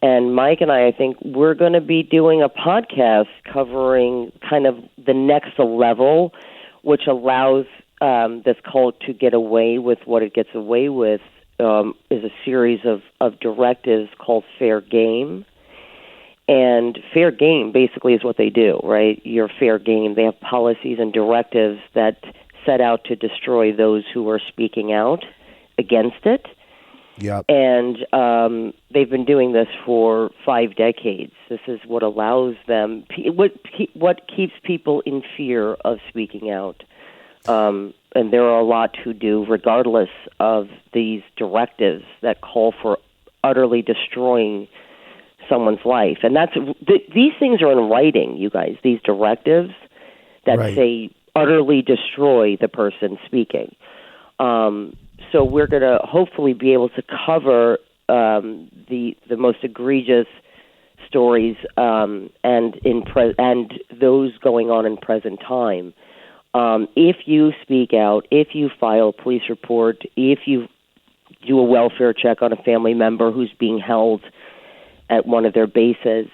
And Mike and I think we're going to be doing a podcast covering kind of the next level, which allows this cult to get away with what it gets away with, is a series of directives called fair game. And fair game basically is what they do, right? You're fair game. They have policies and directives that set out to destroy those who are speaking out against it. Yep. And they've been doing this for 5 decades. This is what allows them, what keeps people in fear of speaking out. And there are a lot who do, regardless of these directives that call for utterly destroying someone's life. And these things are in writing, you guys, these directives that say utterly destroy the person speaking. So we're going to hopefully be able to cover the most egregious stories and those going on in present time. If you speak out, if you file a police report, if you do a welfare check on a family member who's being held at one of their bases,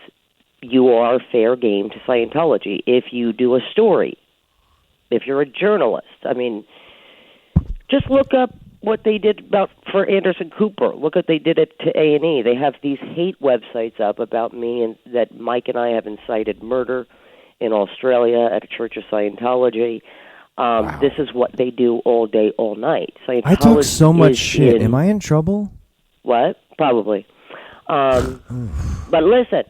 you are fair game to Scientology. If you do a story, if you're a journalist, I mean, just look up what they did for Anderson Cooper. Look what they did to A&E. They have these hate websites up about me and that Mike and I have incited murder in Australia at a Church of Scientology. Wow. This is what they do all day, all night. I talk so much shit. Am I in trouble? What? Probably. But listen,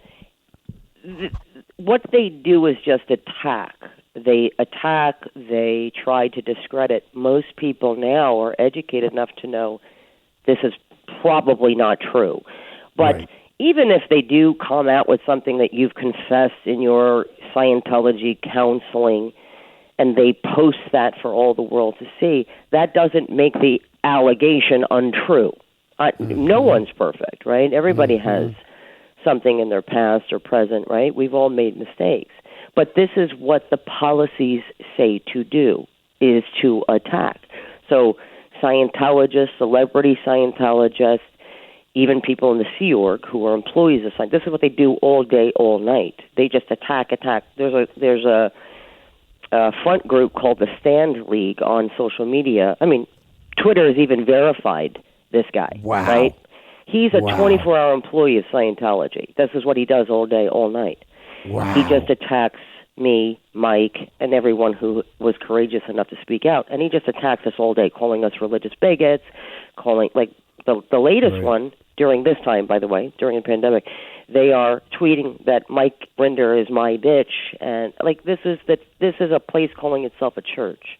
what they do is just attack. They attack, they try to discredit. Most people now are educated enough to know this is probably not true. But even if they do come out with something that you've confessed in your Scientology counseling and they post that for all the world to see, that doesn't make the allegation untrue. No one's perfect, right? Everybody has something in their past or present, right? We've all made mistakes. But this is what the policies say to do, is to attack. So Scientologists, celebrity Scientologists, even people in the Sea Org who are employees of Scientology, this is what they do all day, all night. They just attack. There's a front group called the Stand League on social media. I mean, Twitter has even verified this guy, right? He's a 24-hour employee of Scientology. This is what he does all day, all night. Wow. He just attacks me, Mike, and everyone who was courageous enough to speak out. And he just attacks us all day, calling us religious bigots, calling, like, the latest one during this time, by the way, during the pandemic, they are tweeting that Mike Rinder is my bitch. And, like, this is a place calling itself a church.